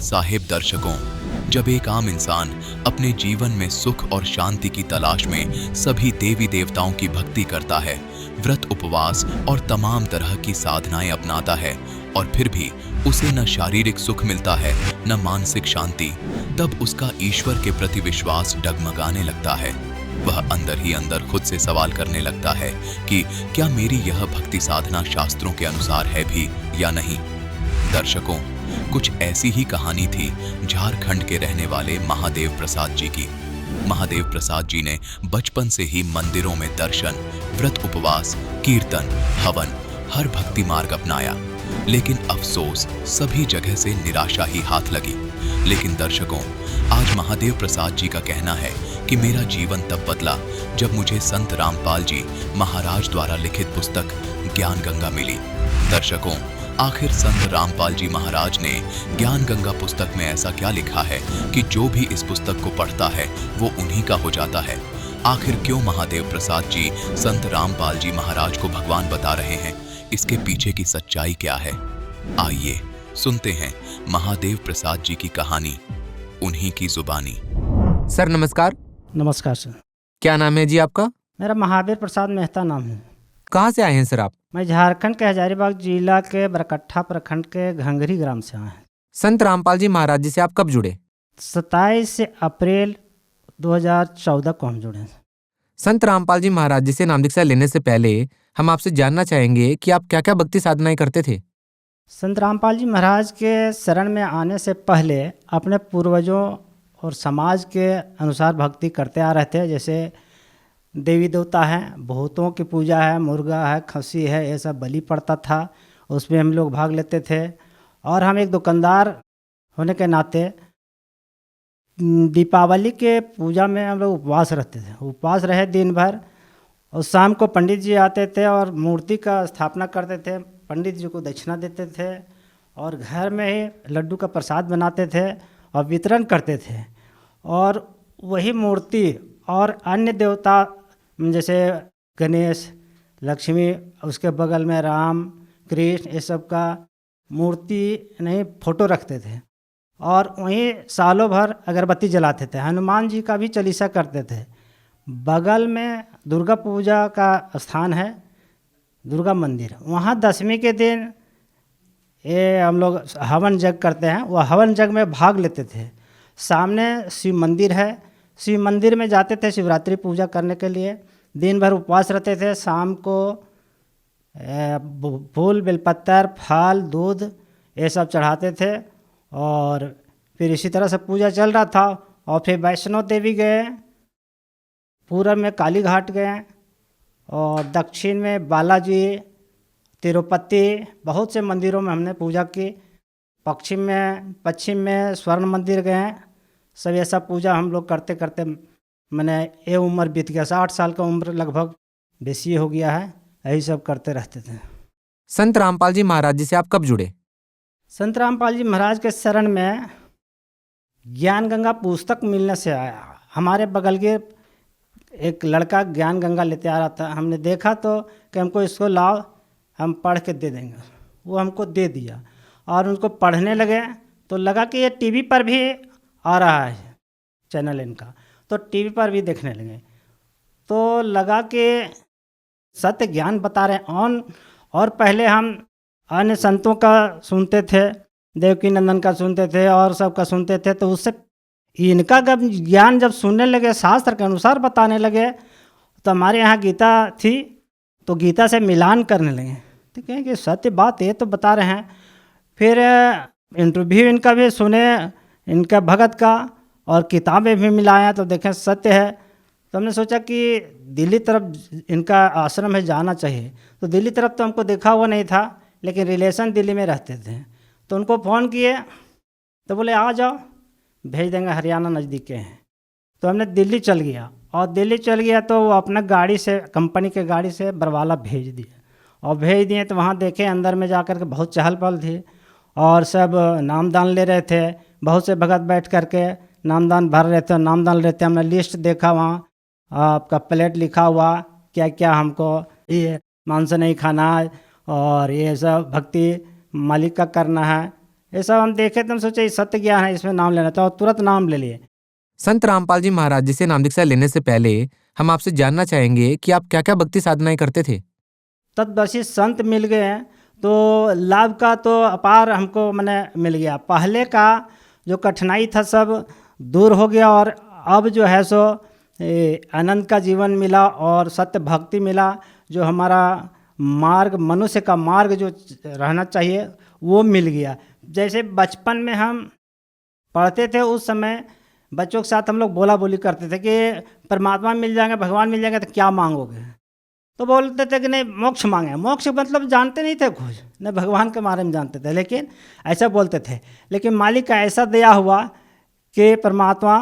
साहिब दर्शकों, जब एक आम इंसान अपने जीवन में सुख और शांति की तलाश में सभी देवी देवताओं की भक्ति करता है, व्रत उपवास और तमाम तरह की साधनाएं अपनाता है और फिर भी उसे न शारीरिक सुख मिलता है न मानसिक शांति, तब उसका ईश्वर के प्रति विश्वास डगमगाने लगता है। वह अंदर ही अंदर खुद से सवाल करने लगता है कि क्या मेरी यह भक्ति साधना शास्त्रों के अनुसार है भी या नहीं। दर्शकों, कुछ ऐसी ही कहानी थी झारखंड के रहने वाले महादेव प्रसाद जी की। महादेव प्रसाद जी ने बचपन से ही मंदिरों में दर्शन, व्रत उपवास, कीर्तन, हवन, हर भक्ति मार्ग अपनाया, लेकिन अफसोस सभी जगह से निराशा ही हाथ लगी। लेकिन दर्शकों, आज महादेव प्रसाद जी का कहना है कि मेरा जीवन तब बदला जब मुझे संत रामपाल जी महाराज द्वारा लिखित पुस्तक ज्ञान गंगा मिली। दर्शकों, आखिर संत रामपाल जी महाराज ने ज्ञान गंगा पुस्तक में ऐसा क्या लिखा है कि जो भी इस पुस्तक को पढ़ता है वो उन्हीं का हो जाता है। आखिर क्यों महादेव प्रसाद जी संत रामपाल जी महाराज को भगवान बता रहे हैं, इसके पीछे की सच्चाई क्या है? आइए सुनते हैं महादेव प्रसाद जी की कहानी, उन्हीं की जुबानी। सर नमस्कार। नमस्कार सर। क्या नाम है जी आपका? मेरा महावीर प्रसाद मेहता नाम है। कहाँ से आए हैं सर आप? मैं झारखंड के हजारीबाग जिला के बरकट्ठा प्रखंड के घंघरी ग्राम से आया हूँ। संत रामपाल जी महाराज जी से आप कब जुड़े? 27 अप्रैल 2014 को हम जुड़े हैं। संत रामपाल जी महाराज जी से नाम दीक्षा लेने से पहले हम आपसे जानना चाहेंगे कि आप क्या क्या भक्ति साधनाएं करते थे। संत रामपाल जी महाराज के शरण में आने से पहले अपने पूर्वजों और समाज के अनुसार भक्ति करते आ रहे थे। जैसे देवी देवता हैं, भूतों की पूजा है, मुर्गा है, खस्सी है, ये सब बलि पड़ता था, उसमें हम लोग भाग लेते थे। और हम एक दुकानदार होने के नाते दीपावली के पूजा में हम लोग उपवास रहते थे। उपवास रहे दिन भर और शाम को पंडित जी आते थे और मूर्ति का स्थापना करते थे। पंडित जी को दक्षिणा देते थे और घर में ही लड्डू का प्रसाद बनाते थे और वितरण करते थे। और वही मूर्ति और अन्य देवता जैसे गणेश, लक्ष्मी, उसके बगल में राम, कृष्ण, ये सब का मूर्ति नहीं फोटो रखते थे। और वहीं सालों भर अगरबत्ती जलाते थे। हनुमान जी का भी चालीसा करते थे। बगल में दुर्गा पूजा का स्थान है, दुर्गा मंदिर, वहाँ 10वीं के दिन ये हम लोग हवन यज्ञ करते हैं। वह हवन यज्ञ में भाग लेते थे। सामने शिव मंदिर है, शिव मंदिर में जाते थे शिवरात्रि पूजा करने के लिए। दिन भर उपवास रहते थे। शाम को फूल, बेलपत्तर, फल, दूध ये सब चढ़ाते थे। और फिर इसी तरह से पूजा चल रहा था। और फिर वैष्णो देवी गए, पूरब में काली घाट गए और दक्षिण में बालाजी, तिरुपति, बहुत से मंदिरों में हमने पूजा की। पश्चिम में स्वर्ण मंदिर गए। सब ये सब पूजा हम लोग करते करते मैंने ये उम्र बीत गया। 60 साल का उम्र लगभग बेसी हो गया है। यही सब करते रहते थे। संत रामपाल जी महाराज जी से आप कब जुड़े? संत रामपाल जी महाराज के शरण में ज्ञान गंगा पुस्तक मिलने से आया। हमारे बगल के एक लड़का ज्ञान गंगा लेते आ रहा था। हमने देखा तो कि हमको इसको लाओ, हम पढ़ के दे देंगे। वो हमको दे दिया और उनको पढ़ने लगे तो लगा कि ये टीवी पर भी आ रहा है चैनल इनका, तो टीवी पर भी देखने लगे। तो लगा कि सत्य ज्ञान बता रहे हैं। और पहले हम अन्य संतों का सुनते थे, देवकी नंदन का सुनते थे और सबका सुनते थे। तो उससे इनका ज्ञान जब सुनने लगे, शास्त्र के अनुसार बताने लगे, तो हमारे यहाँ गीता थी तो गीता से मिलान करने लगे। ठीक है कि सत्य बात ये तो बता रहे हैं। फिर इंटरव्यू इनका भी सुने, इनका भगत का, और किताबें भी मिलाया तो देखें सत्य है। तो हमने सोचा कि दिल्ली तरफ इनका आश्रम है, जाना चाहिए। तो दिल्ली तरफ तो हमको देखा हुआ नहीं था, लेकिन रिलेशन दिल्ली में रहते थे। तो उनको फ़ोन किए तो बोले आ जाओ, भेज देंगे, हरियाणा नज़दीक के हैं। तो हमने दिल्ली चल गया। और दिल्ली चल गया तो वो अपना गाड़ी से, कंपनी के गाड़ी से बरवाला भेज दिए। और भेज दिए तो वहाँ देखे अंदर में जा कर के बहुत चहल पहल थी और सब नामदान ले रहे थे। बहुत से भगत बैठ कर के नामदान भर रहे थे, नामदान ले रहे थे। हमने लिस्ट देखा, वहाँ आपका प्लेट लिखा हुआ क्या क्या हमको ये मांस नहीं खाना है और ये सब भक्ति मालिक का करना है, ये सब हम देखे तो हम सोचे ये सत्य ज्ञान है, इसमें नाम लेना था और तुरंत नाम ले लिए। संत रामपाल जी महाराज जी से नाम दीक्षा लेने से पहले हम आपसे जानना चाहेंगे कि आप क्या क्या भक्ति साधनाएं करते थे। तत्दर्शी संत मिल गए हैं तो लाभ का तो अपार हमको मैंने मिल गया। पहले का जो कठिनाई था सब दूर हो गया और अब जो है सो आनंद का जीवन मिला और सत्य भक्ति मिला। जो हमारा मार्ग, मनुष्य का मार्ग जो रहना चाहिए वो मिल गया। जैसे बचपन में हम पढ़ते थे उस समय बच्चों के साथ हम लोग बोला बोली करते थे कि परमात्मा मिल जाएंगे, भगवान मिल जाएंगे तो क्या मांगोगे। तो बोलते थे कि नहीं मोक्ष मांगे। मोक्ष मतलब जानते नहीं थे कुछ, न भगवान के बारे में जानते थे, लेकिन ऐसा बोलते थे। लेकिन मालिक का ऐसा दया हुआ कि परमात्मा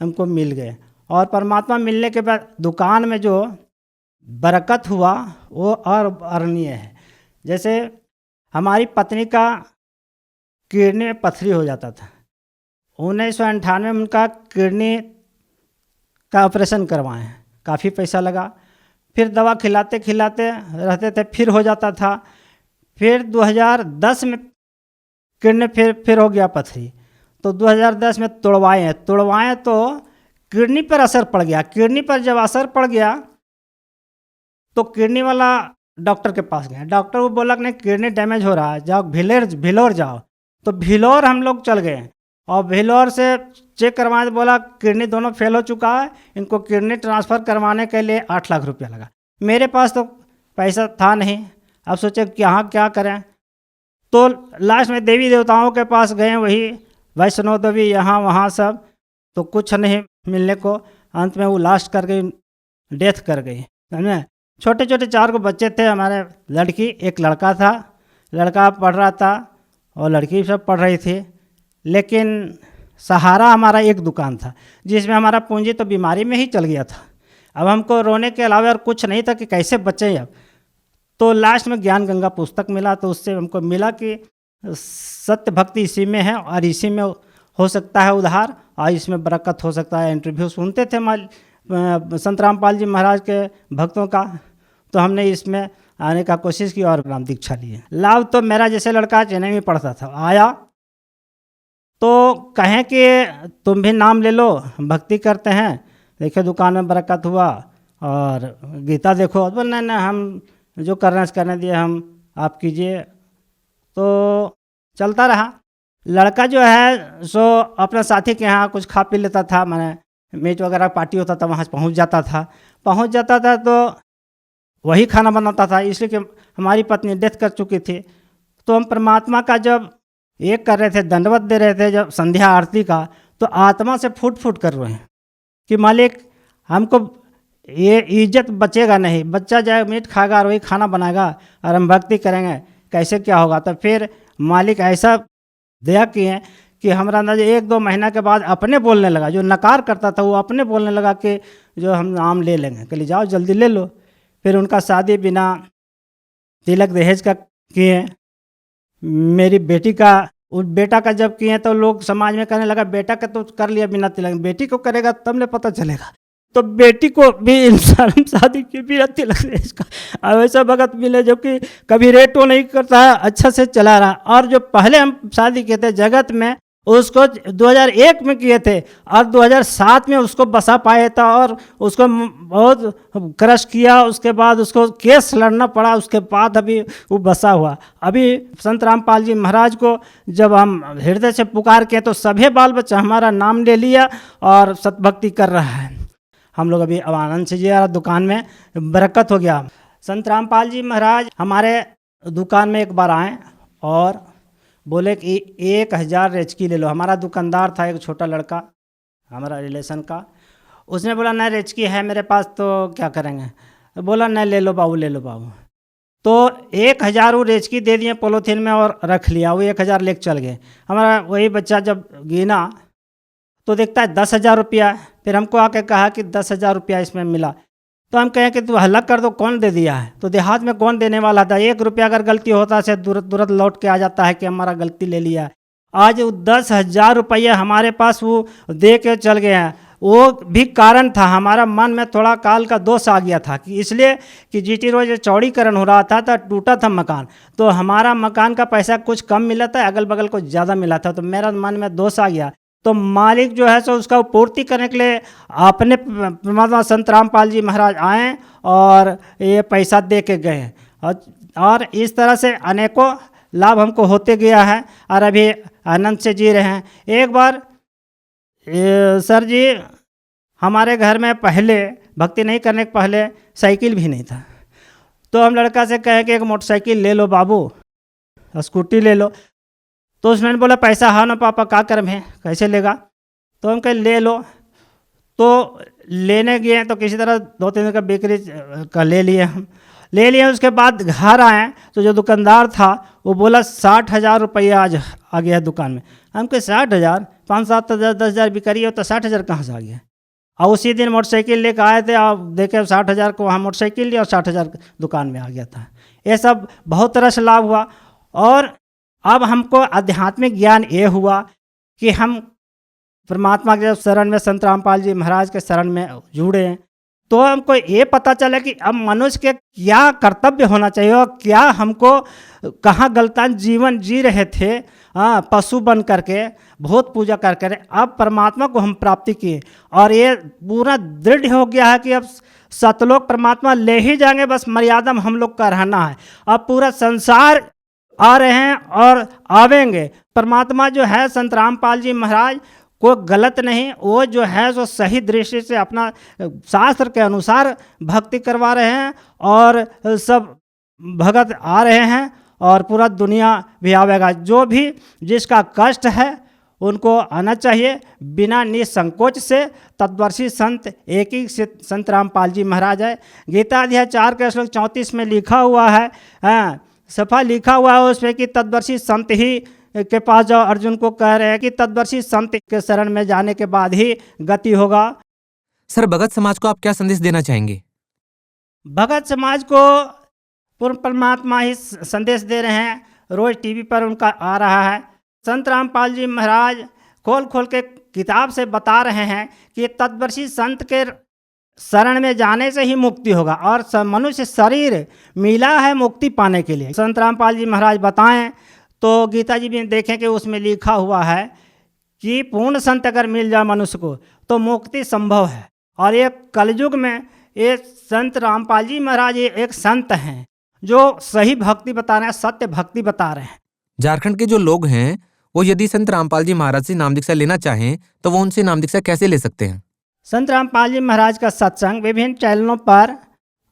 हमको मिल गए और परमात्मा मिलने के बाद दुकान में जो बरकत हुआ वो और अरणीय है। जैसे हमारी पत्नी का किडनी में पथरी हो जाता था। 1998 में उनका किडनी का ऑपरेशन करवाए, काफ़ी पैसा लगा। फिर दवा खिलाते खिलाते रहते थे, फिर हो जाता था। फिर 2010 में किडनी फिर हो गया पथरी, तो 2010 में तोड़वाएँ तो किडनी पर असर पड़ गया। किडनी पर जब असर पड़ गया तो किडनी वाला डॉक्टर के पास गए। डॉक्टर वो बोला कि नहीं किडनी डैमेज हो रहा है, जाओ भिलोर जाओ। तो भिलोर हम लोग चल गए और भिलोर से चेक करवाए तो बोला किडनी दोनों फेल हो चुका है, इनको किडनी ट्रांसफ़र करवाने के लिए 8 लाख रुपया लगा। मेरे पास तो पैसा था नहीं। अब सोचे कि यहाँ क्या करें, तो लास्ट में देवी देवताओं के पास गए, वही वैष्णो देवी यहाँ वहाँ सब, तो कुछ नहीं मिलने को अंत में वो लास्ट कर गई, डेथ कर गई। समझे, छोटे छोटे 4 को बच्चे थे हमारे, लड़की एक लड़का था। लड़का पढ़ रहा था और लड़की सब पढ़ रही थी। लेकिन सहारा हमारा एक दुकान था जिसमें हमारा पूंजी तो बीमारी में ही चल गया था। अब हमको रोने के अलावा और कुछ नहीं था कि कैसे बचें अब। तो लास्ट में ज्ञान गंगा पुस्तक मिला, तो उससे हमको मिला कि सत्य भक्ति इसी में है और इसी में हो सकता है उद्धार और इसमें बरकत हो सकता है। इंटरव्यू सुनते थे संत रामपाल जी महाराज के भक्तों का, तो हमने इसमें आने का कोशिश की और नाम दीक्षा लिए। लाभ तो मेरा जैसे लड़का चेन्नई में पढ़ता था, आया तो कहें कि तुम भी नाम ले लो, भक्ति करते हैं, देखो दुकान में बरकत हुआ और गीता देखो। तो नहीं नहीं, हम जो करना है करने दिए, हम आप कीजिए। तो चलता रहा। लड़का जो है सो अपने साथी के यहाँ कुछ खा पी लेता था, मैंने मीट वगैरह पार्टी होता था वहाँ पहुँच जाता था तो वही खाना बनाता था। इसलिए कि हमारी पत्नी डेथ कर चुकी थी। तो हम परमात्मा का जब एक कर रहे थे, दंडवत दे रहे थे जब संध्या आरती का, तो आत्मा से फूट फूट कर रहे हैं कि मालिक हमको ये इज्जत बचेगा नहीं, बच्चा जाए मीट खाएगा और वही खाना बनाएगा और हम भक्ति करेंगे, कैसे क्या होगा। तो फिर मालिक ऐसा दया किए कि हमारा अंदाजा 1-2 महीना के बाद अपने बोलने लगा। जो नकार करता था वो अपने बोलने लगा कि जो हम नाम ले लेंगे, कहले जाओ जल्दी ले लो। फिर उनका शादी बिना तिलक दहेज का किए। मेरी बेटी का, उस बेटा का जब किए तो लोग समाज में कहने लगा बेटा का तो कर लिया बिना तिलक, बेटी को करेगा तब ने पता चलेगा। तो बेटी को भी इंसान शादी की बिना तिलक दहेज का। अब ऐसा भगत मिले जो कि कभी रेटो नहीं करता है, अच्छा से चला रहा। और जो पहले हम शादी किए थे जगत में, उसको 2001 में किए थे और 2007 में उसको बसा पाया था और उसको बहुत क्रश किया। उसके बाद उसको केस लड़ना पड़ा, उसके बाद अभी वो बसा हुआ। अभी संत रामपाल जी महाराज को जब हम हृदय से पुकार के तो सभी बाल बच्चा हमारा नाम ले लिया और सतभक्ति कर रहा है। हम लोग अभी आनंद से जी दुकान में बरकत हो गया। संत रामपाल जी महाराज हमारे दुकान में एक बार आए और बोले कि 1000 रेचकी ले लो। हमारा दुकानदार था एक छोटा लड़का हमारा रिलेशन का, उसने बोला नहीं रेचकी है मेरे पास तो क्या करेंगे। बोला नहीं ले लो बाबू, ले लो बाबू। तो 1000 वो रेचकी दे दिए पोलोथीन में और रख लिया। वो 1000 लेके चल गए। हमारा वही बच्चा जब गिना तो देखता है 10,000 रुपया। फिर हमको आके कहा कि 10,000 रुपया इसमें मिला। तो हम कहें कि तू हल्ला कर दो, कौन दे दिया है। तो देहात में कौन देने वाला था। 1 रुपया अगर गलती होता से तुरंत लौट के आ जाता है कि हमारा गलती ले लिया है। आज वो 10,000 रुपया हमारे पास वो दे के चल गए हैं। वो भी कारण था। हमारा मन में थोड़ा काल का दोष आ गया था कि इसलिए कि जीटी रोड जो चौड़ीकरण हो रहा था तो टूटा था मकान, तो हमारा मकान का पैसा कुछ कम मिला था, अगल बगल को ज़्यादा मिला था, तो मेरा मन में दोष आ गया। तो मालिक जो है सो उसका पूर्ति करने के लिए अपने परमात्मा संत रामपाल जी महाराज आए और ये पैसा दे के गए, और इस तरह से अनेकों लाभ हमको होते गया है और अभी आनंद से जी रहे हैं। एक बार सर जी हमारे घर में पहले भक्ति नहीं करने के पहले साइकिल भी नहीं था, तो हम लड़का से कहे कि एक मोटरसाइकिल ले लो बाबू, स्कूटी ले लो। तो उसने बोला पैसा हाँ ना पापा, क्या करम है, कैसे लेगा। तो हम कहे ले लो। तो लेने गए तो किसी तरह 2-3 दिन का बिक्री का ले लिए हम, ले लिए। उसके बाद घर आए तो जो दुकानदार था वो बोला 60,000 रुपया आज आ गया है दुकान में। हम कहे 60,000, 5-7 हज़ार 10,000 बिक्री हो तो 60,000 कहाँ से आ गया। और उसी दिन मोटरसाइकिल लेकर आए थे, आप देखे 60,000 को वहाँ मोटरसाइकिल लिया और 60,000 दुकान में आ गया था। ये सब बहुत तरह से लाभ हुआ। और अब हमको आध्यात्मिक ज्ञान ये हुआ कि हम परमात्मा के शरण में संत रामपाल जी महाराज के शरण में जुड़े, तो हमको ये पता चला कि अब मनुष्य के क्या कर्तव्य होना चाहिए और क्या हमको कहाँ गलतान जीवन जी रहे थे, पशु बन करके बहुत पूजा कर कर अब परमात्मा को हम प्राप्ति किए। और ये पूरा दृढ़ हो गया है कि अब सतलोक परमात्मा ले ही जाएंगे, बस मर्यादा में हम लोग का रहना है। अब पूरा संसार आ रहे हैं और आवेंगे। परमात्मा जो है संत रामपाल जी महाराज को गलत नहीं, वो जो है सो सही दृष्टि से अपना शास्त्र के अनुसार भक्ति करवा रहे हैं और सब भगत आ रहे हैं और पूरा दुनिया भी आवेगा। जो भी जिसका कष्ट है उनको आना चाहिए बिना निसंकोच से। तत्वर्षी संत एक ही संत रामपाल जी महाराज है। गीता अध्याय 4 के श्लोक 34 में लिखा हुआ है, सफा लिखा हुआ है उसमें कि तत्वर्षी संत ही के पास जाओ। अर्जुन को कह रहे हैं कि तत्वर्षी संत के शरण में जाने के बाद ही गति होगा। सर, भगत समाज को आप क्या संदेश देना चाहेंगे? भगत समाज को पूर्ण परमात्मा ही संदेश दे रहे हैं, रोज टीवी पर उनका आ रहा है। संत रामपाल जी महाराज खोल खोल के किताब से बता रहे हैं कि तत्वर्षी संत के शरण में जाने से ही मुक्ति होगा और मनुष्य शरीर मिला है मुक्ति पाने के लिए। संत रामपाल जी महाराज बताएं तो गीता जी भी देखें कि उसमें लिखा हुआ है कि पूर्ण संत अगर मिल जाए मनुष्य को तो मुक्ति संभव है। और ये कलयुग में ये संत रामपाल जी महाराज ये एक संत हैं जो सही भक्ति बता रहे हैं, सत्य भक्ति बता रहे हैं। झारखंड के जो लोग हैं वो यदि संत रामपाल जी महाराज से नाम दीक्षा लेना चाहें तो वो उनसे नाम दीक्षा कैसे ले सकते हैं? संत रामपाल जी महाराज का सत्संग विभिन्न चैनलों पर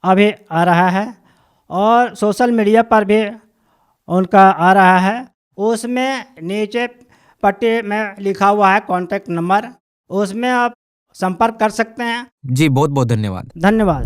अभी आ रहा है और सोशल मीडिया पर भी उनका आ रहा है। उसमें नीचे पट्टी में लिखा हुआ है कॉन्टैक्ट नंबर, उसमें आप संपर्क कर सकते हैं। जी बहुत बहुत धन्यवाद। धन्यवाद।